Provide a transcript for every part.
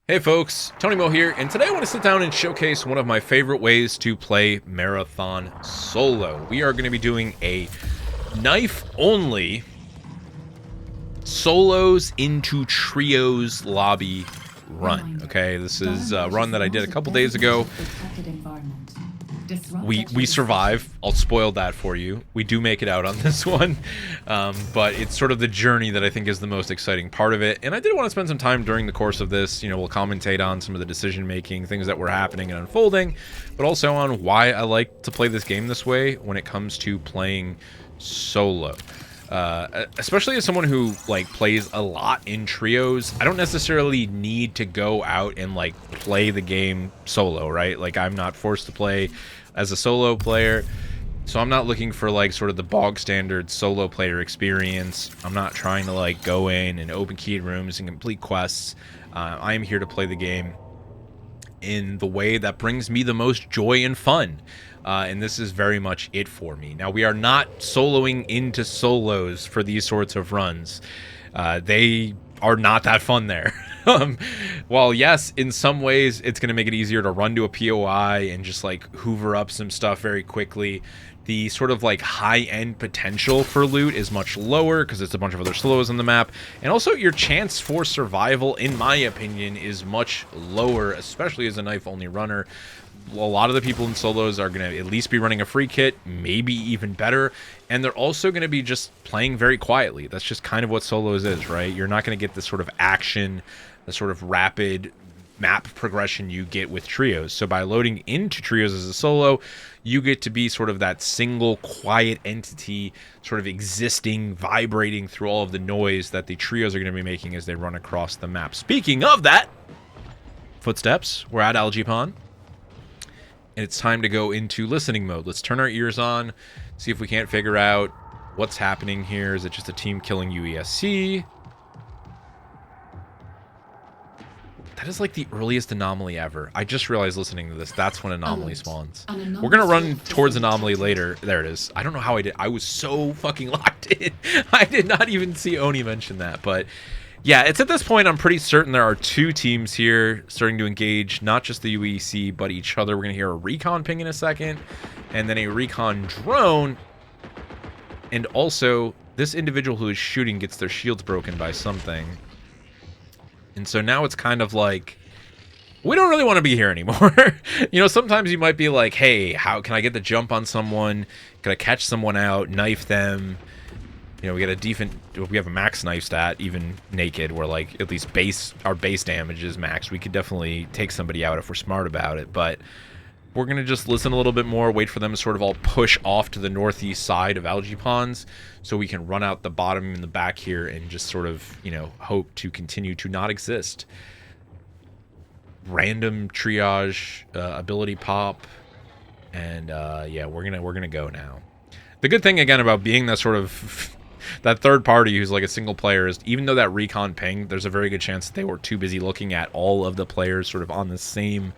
Hey folks, Tony Mo here, and today I want to sit down and showcase one of my favorite ways to play Marathon solo. We are going to be doing a knife-only solos into trios lobby run. Okay, this is a run that I did a couple days ago. We survive. I'll spoil that for you. We do make it out on this one, but it's sort of the journey that I think is the most exciting part of it. And I did want to spend some time during the course of this. You know, we'll commentate on some of the decision making, things that were happening and unfolding, but also on why I like to play this game this way when it comes to playing solo. Especially as someone who plays a lot in trios, I don't necessarily need to go out and play the game solo, right? Like, I'm not forced to play as a solo player, so I'm not looking for sort of the bog standard solo player experience. I'm not trying to go in and open key rooms and complete quests. I am here to play the game in the way that brings me the most joy and fun. And this is very much it for me. Now, we are not soloing into solos for these sorts of runs. They are not that fun there. While, yes, in some ways, it's going to make it easier to run to a POI and just, hoover up some stuff very quickly, the sort of, high-end potential for loot is much lower because it's a bunch of other solos on the map. And also, your chance for survival, in my opinion, is much lower, especially as a knife-only runner. A lot of the people in solos are going to at least be running a free kit, maybe even better, and they're also going to be just playing very quietly. That's just kind of what solos is, right? You're not going to get this sort of action, the sort of rapid map progression you get with trios. So by loading into trios as a solo, you get to be sort of that single quiet entity, sort of existing, vibrating through all of the noise that the trios are going to be making as they run across the map. Speaking of that, footsteps, we're at Algae Pond. And it's time to go into listening mode. Let's turn our ears on, see if we can't figure out what's happening here. Is it just a team killing UESC? That is the earliest anomaly ever. I just realized listening to this, that's when anomaly spawns. We're going to run towards anomaly later. There it is. I don't know how I did. I was so fucking locked in. I did not even see Oni mention that, but yeah, it's at this point I'm pretty certain there are two teams here starting to engage, not just the UEC, but each other. We're going to hear a recon ping in a second, and then a recon drone. And also, this individual who is shooting gets their shields broken by something. And so now it's kind of like, we don't really want to be here anymore. You know, sometimes you might be like, hey, how can I get the jump on someone? Can I catch someone out, knife them? You know, we have a max knife stat, even naked, where at least our base damage is max. We could definitely take somebody out if we're smart about it, but we're going to just listen a little bit more, wait for them to sort of all push off to the northeast side of Algae Ponds so we can run out the bottom and the back here and just sort of, you know, hope to continue to not exist. Random triage, ability pop, and yeah, we're gonna go now. The good thing, again, about being that sort of that third party who's a single player is, even though that recon ping, there's a very good chance that they were too busy looking at all of the players sort of on the same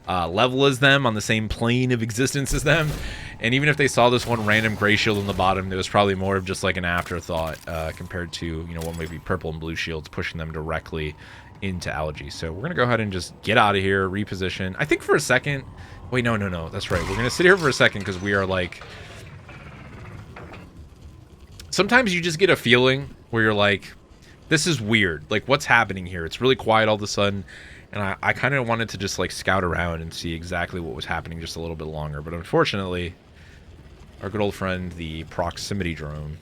level as them, on the same plane of existence as them. And even if they saw this one random gray shield on the bottom, it was probably more of just an afterthought compared to, you know, what might be purple and blue shields pushing them directly into Algae. So we're going to go ahead and just get out of here, reposition. I think for a second... Wait, no, that's right. We're going to sit here for a second because we are sometimes you just get a feeling where you're like, this is weird. What's happening here? It's really quiet all of a sudden. And I kind of wanted to just scout around and see exactly what was happening just a little bit longer. But unfortunately, our good old friend, the proximity drone,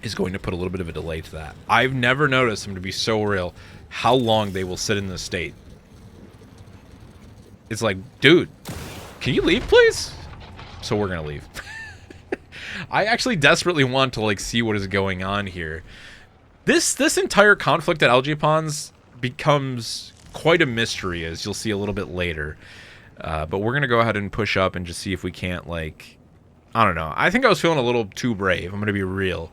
is going to put a little bit of a delay to that. I've never noticed them to be so real how long they will sit in this state. It's like, dude, can you leave, please? So we're going to leave. I actually desperately want to see what is going on here. This entire conflict at Algae Ponds becomes quite a mystery, as you'll see a little bit later. But we're going to go ahead and push up and just see if we can't, I don't know. I think I was feeling a little too brave. I'm going to be real.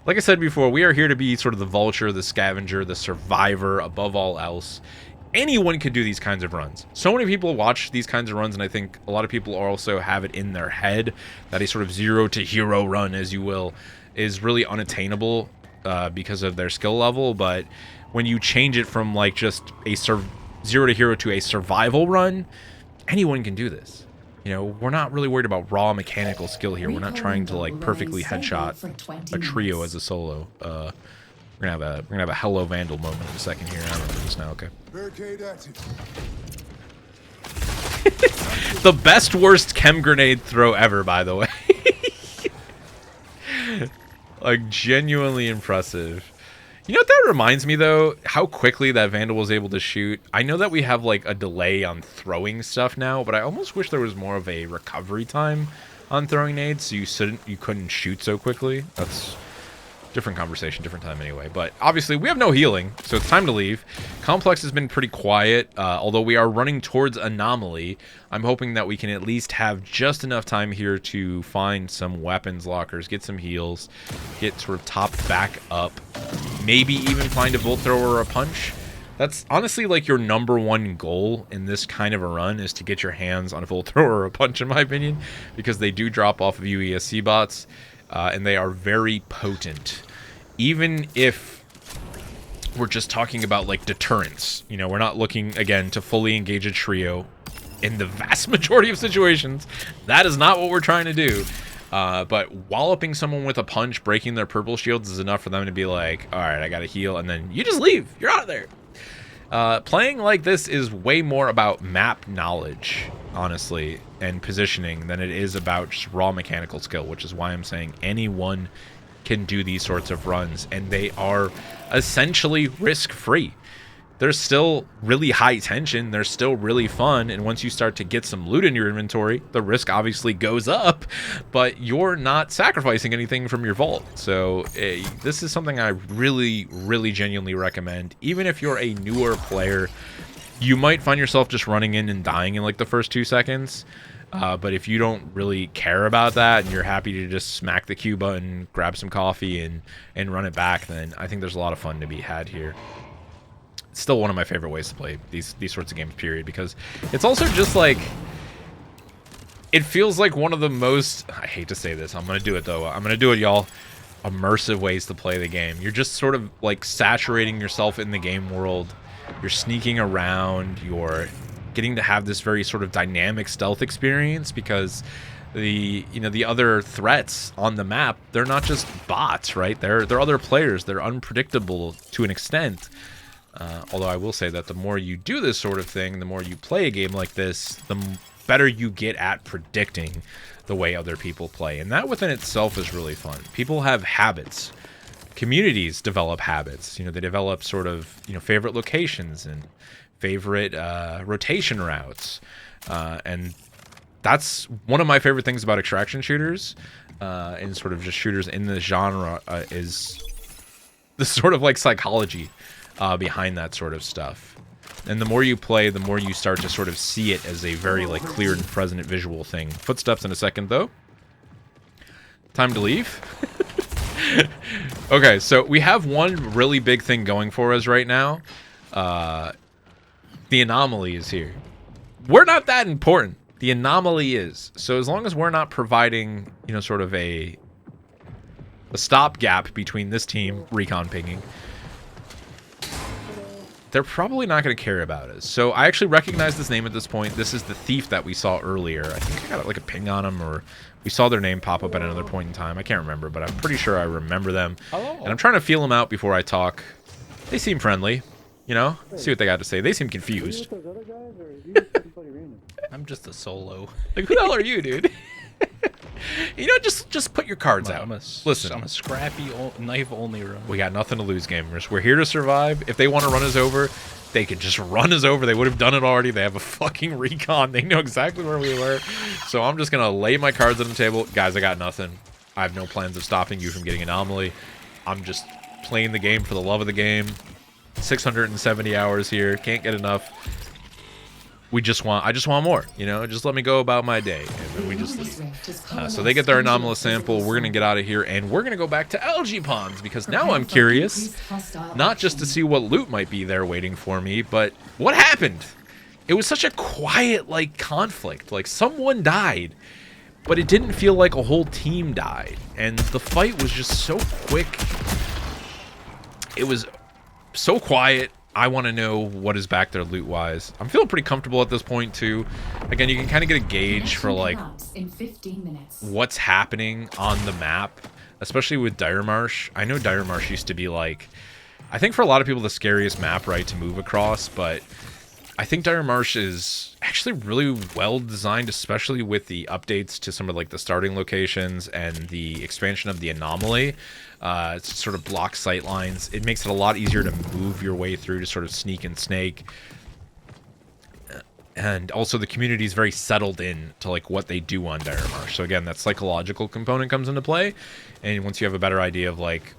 Like I said before, we are here to be sort of the vulture, the scavenger, the survivor, above all else. Anyone could do these kinds of runs. So many people watch these kinds of runs, and I think a lot of people also have it in their head that a sort of zero to hero run, as you will, is really unattainable because of their skill level. But when you change it from like just a zero to hero to a survival run, anyone can do this. You know, we're not really worried about raw mechanical skill here. We're not trying to like perfectly headshot a trio as a solo. We're gonna have a hello Vandal moment in a second here. I remember this now. Okay. The best worst chem grenade throw ever, by the way. Like, genuinely impressive. You know what that reminds me, though? How quickly that Vandal was able to shoot. I know that we have, like, a delay on throwing stuff now, but I almost wish there was more of a recovery time on throwing nades, so you couldn't shoot so quickly. That's different conversation, different time anyway. But obviously, we have no healing, so it's time to leave. Complex has been pretty quiet, although we are running towards Anomaly. I'm hoping that we can at least have just enough time here to find some weapons lockers, get some heals, get sort of topped back up, maybe even find a Volt Thrower or a Punch. That's honestly like your #1 goal in this kind of a run, is to get your hands on a Volt Thrower or a Punch, in my opinion, because they do drop off of UESC bots. And they are very potent. Even if we're just talking about, like, deterrence. You know, we're not looking, again, to fully engage a trio in the vast majority of situations. That is not what we're trying to do. But walloping someone with a punch, breaking their purple shields, is enough for them to be like, alright, I gotta heal, and then you just leave. You're out of there. Playing like this is way more about map knowledge, honestly, and positioning than it is about just raw mechanical skill, which is why I'm saying anyone can do these sorts of runs, and they are essentially risk-free. They're still really high tension, they're still really fun, and once you start to get some loot in your inventory, the risk obviously goes up, but you're not sacrificing anything from your vault. So this is something I really, really genuinely recommend. Even if you're a newer player, you might find yourself just running in and dying in like the first 2 seconds. But if you don't really care about that and you're happy to just smack the Q button, grab some coffee, and run it back, then I think there's a lot of fun to be had here. It's still one of my favorite ways to play these sorts of games, period, because it's also just like, it feels like one of the most, I hate to say this, I'm going to do it though, I'm going to do it, y'all, immersive ways to play the game. You're just sort of like saturating yourself in the game world. You're sneaking around, you're getting to have this very sort of dynamic stealth experience, because the other threats on the map, they're not just bots, right? They're other players. They're unpredictable to an extent. Although I will say that the more you do this sort of thing, the more you play a game like this, the better you get at predicting the way other people play. And that within itself is really fun. People have habits. Communities develop habits. You know, they develop sort of, favorite locations and favorite rotation routes. And that's one of my favorite things about extraction shooters and sort of just shooters in the genre is the sort of like psychology behind that sort of stuff. And the more you play, the more you start to sort of see it as a very like clear and present visual thing. Footsteps in a second though. Time to leave. Okay, so we have one really big thing going for us right now. The anomaly is here. We're not that important. The anomaly is. So as long as we're not providing, sort of a stopgap between this team, recon pinging, they're probably not going to care about us. So I actually recognize this name at this point. This is the thief that we saw earlier. I think I got like a ping on him, or we saw their name pop up at another point in time. I can't remember, but I'm pretty sure I remember them. Hello. And I'm trying to feel them out before I talk. They seem friendly, see what they got to say. They seem confused. I'm just a solo. Like, who the hell are you, dude? Just put your cards out. Listen, I'm a scrappy knife-only run. We got nothing to lose, gamers. We're here to survive. If they want to run us over, they could just run us over. They would have done it already. They have a fucking recon. They know exactly where we were. So I'm just going to lay my cards on the table. Guys, I got nothing. I have no plans of stopping you from getting Anomaly. I'm just playing the game for the love of the game. 670 hours here. Can't get enough. I just want more, just let me go about my day, and then we just leave. So they get their anomalous sample. We're going to get out of here, and we're going to go back to algae ponds, because now I'm curious, not just to see what loot might be there waiting for me, but what happened? It was such a quiet, conflict. Someone died, but it didn't feel like a whole team died, and the fight was just so quick. It was so quiet. I want to know what is back there loot-wise. I'm feeling pretty comfortable at this point, too. Again, you can kind of get a gauge for, like, in 15 minutes. what's happening on the map, especially with Dire Marsh. I know Dire Marsh used to be, like, I think for a lot of people, the scariest map, right, to move across, but I think Dire Marsh is actually really well designed, especially with the updates to some of, like, the starting locations and the expansion of the anomaly. It sort of blocks sight lines. It makes it a lot easier to move your way through, to sort of sneak and snake. And also the community is very settled in to like what they do on Dire Marsh. So again, that psychological component comes into play. And once you have a better idea of like,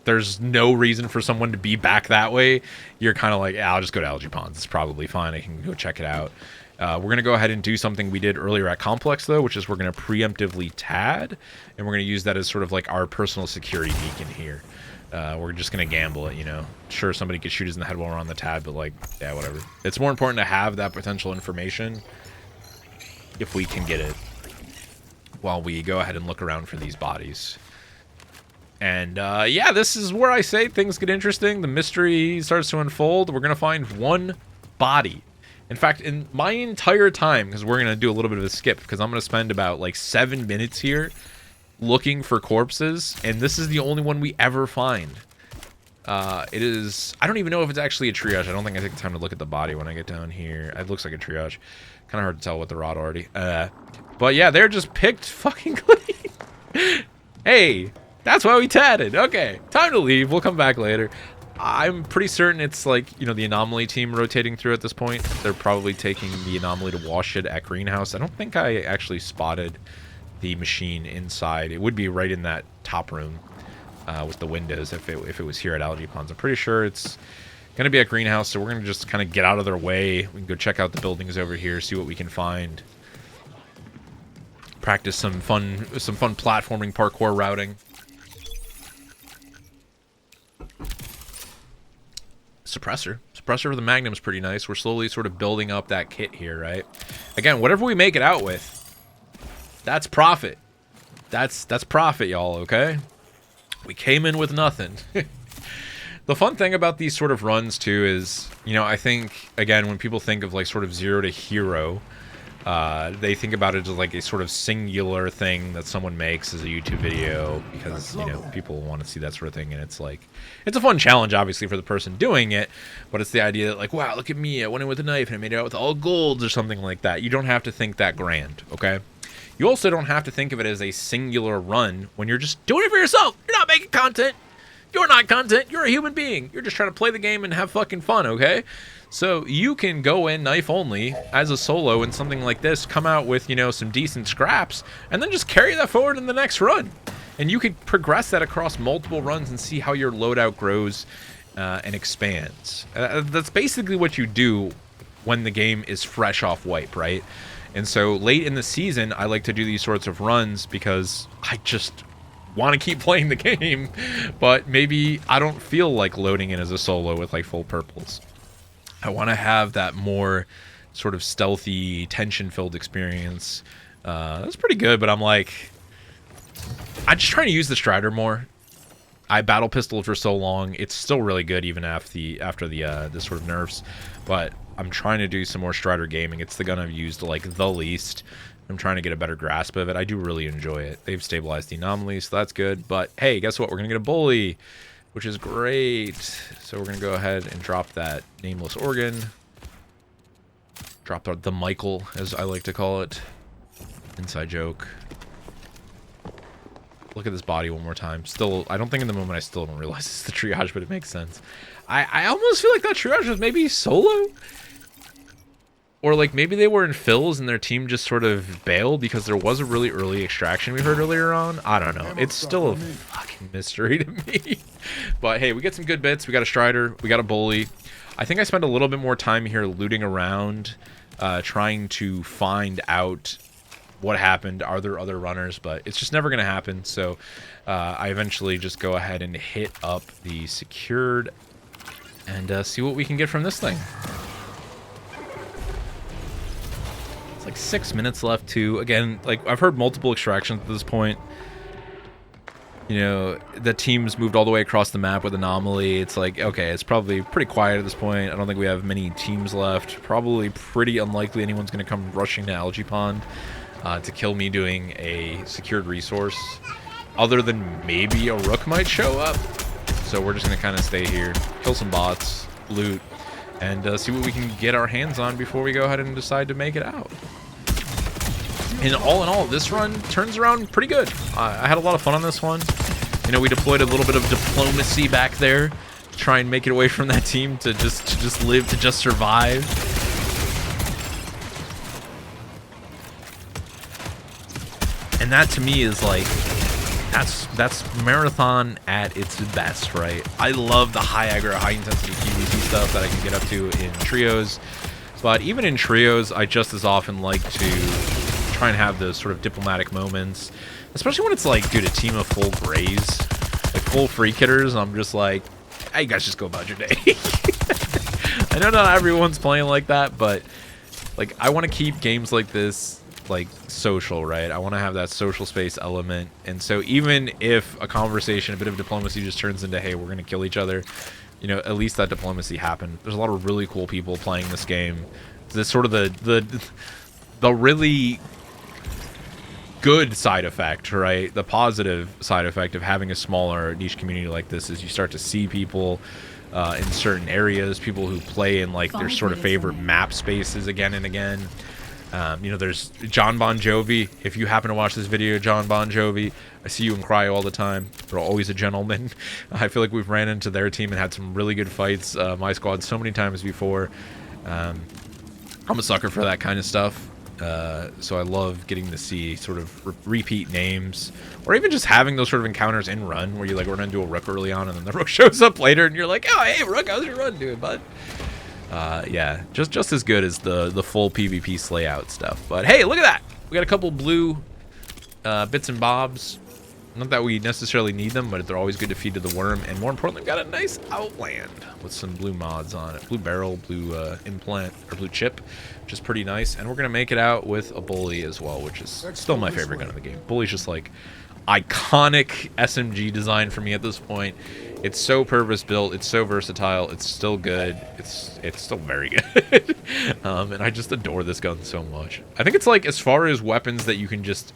there's no reason for someone to be back that way, you're kind of like, yeah, I'll just go to Algae Ponds. It's probably fine. I can go check it out. We're going to go ahead and do something we did earlier at Complex, though, which is we're going to preemptively TAD, and we're going to use that as sort of like our personal security beacon here. We're just going to gamble it, you know. Sure, somebody could shoot us in the head while we're on the TAD, but like, yeah, whatever. It's more important to have that potential information if we can get it while we go ahead and look around for these bodies. And yeah, this is where I say things get interesting. The mystery starts to unfold. We're going to find one body. In fact, in my entire time, because we're going to do a little bit of a skip, because I'm going to spend about like 7 minutes here looking for corpses, and this is the only one we ever find. It is, I don't even know if it's actually a triage. I don't think I take the time to look at the body when I get down here. It looks like a triage. Kind of hard to tell with the rod already. But yeah, they're just picked fucking clean. Hey, that's why we tatted. Okay, time to leave. We'll come back later. I'm pretty certain it's like, you know, the anomaly team rotating through at this point. They're probably taking the anomaly to wash it at greenhouse. I don't think I actually spotted the machine inside. It would be right in that top room with the windows if it was here at Algae Ponds. I'm pretty sure it's going to be at greenhouse, so we're going to just kind of get out of their way. We can go check out the buildings over here, see what we can find. Practice some fun platforming, parkour routing. Suppressor for the Magnum's pretty nice. We're slowly sort of building up that kit here, right? Again, whatever we make it out with, that's profit. That's profit, y'all, okay? We came in with nothing. The fun thing about these sort of runs, too, is, you know, I think, again, when people think of, like, sort of zero to hero, they think about it as, like, a sort of singular thing that someone makes as a YouTube video because, you know, people want to see that sort of thing, and it's, like, it's a fun challenge, obviously, for the person doing it, but it's the idea that, like, wow, look at me, I went in with a knife and I made it out with all golds or something like that. You don't have to think that grand, okay? You also don't have to think of it as a singular run when you're just doing it for yourself. You're not making content. You're not content. You're a human being. You're just trying to play the game and have fucking fun, okay? So you can go in knife only as a solo in something like this, come out with, you know, some decent scraps, and then just carry that forward in the next run. And you could progress that across multiple runs and see how your loadout grows and expands. That's basically what you do when the game is fresh off wipe, right? And so late in the season, I like to do these sorts of runs because I just want to keep playing the game, but maybe I don't feel like loading in as a solo with like full purples. I want to have that more sort of stealthy, tension-filled experience. That's pretty good, but I'm just trying to use the Strider more. I battle pistoled for so long; it's still really good even after the sort of nerfs. But I'm trying to do some more Strider gaming. It's the gun I've used like the least. I'm trying to get a better grasp of it. I do really enjoy it. They've stabilized the anomaly, so that's good. But hey, guess what? We're gonna get a bully, which is great. So we're gonna go ahead and drop that nameless organ. Drop the Michael, as I like to call it. Inside joke. Look at this body one more time. Still, I don't think in the moment I still don't realize it's the triage, but it makes sense. I almost feel like that triage was maybe solo? Or like maybe they were in fills and their team just sort of bailed because there was a really early extraction we heard earlier on. I don't know. It's still a fucking mystery to me. But hey, we get some good bits. We got a Strider. We got a bully. I think I spent a little bit more time here looting around, trying to find out what happened. Are there other runners? But it's just never going to happen. So I eventually just go ahead and hit up the secured and see what we can get from this thing. Like 6 minutes left too. Again, like I've heard multiple extractions at this point. you know, the team's moved all the way across the map with Anomaly. It's like, okay, it's probably pretty quiet at this point. I don't think we have many teams left. Probably pretty unlikely anyone's going to come rushing to Algae Pond to kill me doing a secured resource. Other than maybe a Rook might show up. So we're just going to kind of stay here, kill some bots, loot, and see what we can get our hands on before we go ahead and decide to make it out. And all in all, this run turns around pretty good. I had a lot of fun on this one. You know, we deployed a little bit of diplomacy back there to try and make it away from that team to just live, to just survive. And that to me is like, that's Marathon at its best, right? I love the high aggro, high intensity PvP stuff that I can get up to in trios. But even in trios, I just as often like to try and have those sort of diplomatic moments, especially when it's like, dude, a team of full grays, like full free kitters. I'm just like, hey, you guys just go about your day. I know not everyone's playing like that, but like I want to keep games like this like social, right? I want to have that social space element. And so even if a conversation, a bit of diplomacy just turns into, hey, we're gonna kill each other, you know, at least that diplomacy happened. There's a lot of really cool people playing this game. This sort of the really good side effect, right? The positive side effect of having a smaller niche community like this is you start to see people in certain areas, people who play in like their sort of favorite map spaces again and again. You know, there's John Bon Jovi. If you happen to watch this video, John Bon Jovi, I see you in Cryo all the time. You're always a gentleman. I feel like we've ran into their team and had some really good fights, my squad, so many times before. I'm a sucker for that kind of stuff. So I love getting to see sort of repeat names, or even just having those sort of encounters in run where you like run into a Rook early on and then the Rook shows up later and you're like, oh, hey, Rook, how's your run doing, bud? Yeah, just as good as the full PvP slay out stuff. But hey, look at that. We got a couple blue bits and bobs. Not that we necessarily need them, but they're always good to feed to the worm. And more importantly, we've got a nice Outland with some blue mods on it. Blue barrel, blue implant, or blue chip, which is pretty nice. And we're going to make it out with a bully as well, which is still my favorite gun in the game. Bully's just like iconic SMG design for me at this point. It's so purpose-built. It's so versatile. It's still good. It's still very good. And I just adore this gun so much. I think it's like, as far as weapons that you can just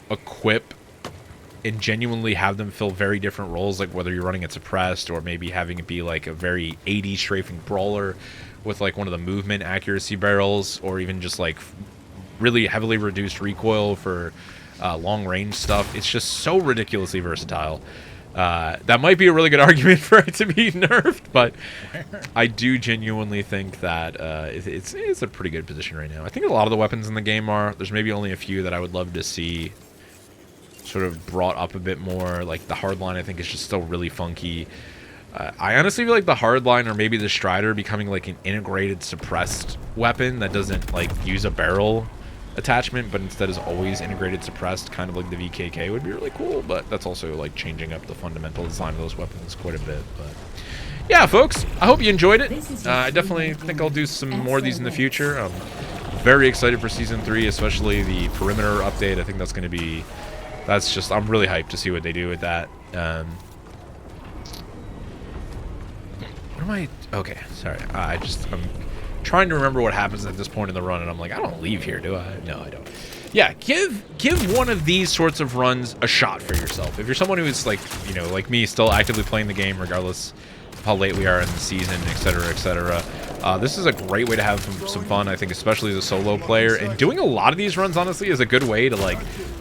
equip and genuinely have them fill very different roles, like whether you're running it suppressed or maybe having it be like a very 80 strafing brawler with like one of the movement accuracy barrels, or even just like really heavily reduced recoil for long range stuff. It's just so ridiculously versatile. That might be a really good argument for it to be nerfed, but I do genuinely think that it's a pretty good position right now. I think a lot of the weapons in the game are. There's maybe only a few that I would love to see sort of brought up a bit more. Like the hardline, I think, is just still really funky. I honestly feel like the hardline, or maybe the Strider, becoming like an integrated suppressed weapon that doesn't like use a barrel attachment, but instead is always integrated suppressed, kind of like the VKK, would be really cool. But that's also like changing up the fundamental design of those weapons quite a bit. But yeah, folks, I hope you enjoyed it. I definitely think I'll do some more of these in the future. I'm very excited for Season 3, especially the perimeter update. I think that's going to be... That's just, I'm really hyped to see what they do with that. What am I? Okay, sorry. I'm trying to remember what happens at this point in the run, and I'm like, I don't leave here, do I? No, I don't. Yeah, give one of these sorts of runs a shot for yourself. If you're someone who is like, you know, like me, still actively playing the game, regardless of how late we are in the season, etc., etc. This is a great way to have some fun, I think, especially as a solo player. And doing a lot of these runs, honestly, is a good way to like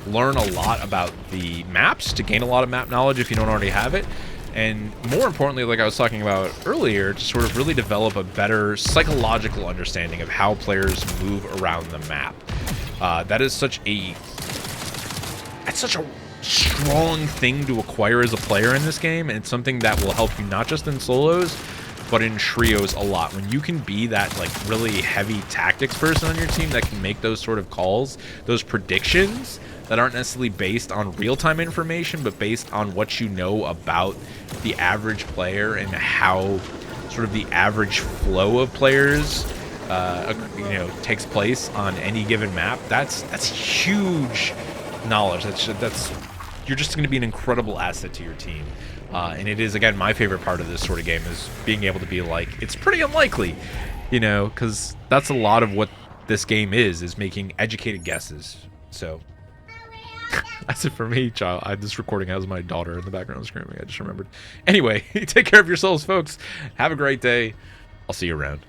learn a lot about the maps, to gain a lot of map knowledge if you don't already have it. And more importantly, like I was talking about earlier, to sort of really develop a better psychological understanding of how players move around the map. That is such a strong thing to acquire as a player in this game, and it's something that will help you not just in solos, but in trios a lot. When you can be that like really heavy tactics person on your team that can make those sort of calls, those predictions that aren't necessarily based on real-time information, but based on what you know about the average player and how sort of the average flow of players you know, takes place on any given map. That's huge knowledge. That's you're just going to be an incredible asset to your team. And it is, again, my favorite part of this sort of game is being able to be like, it's pretty unlikely, you know, because that's a lot of what this game is making educated guesses. So that's it for me, child. This recording has my daughter in the background screaming. I just remembered. Anyway, take care of yourselves, folks. Have a great day. I'll see you around.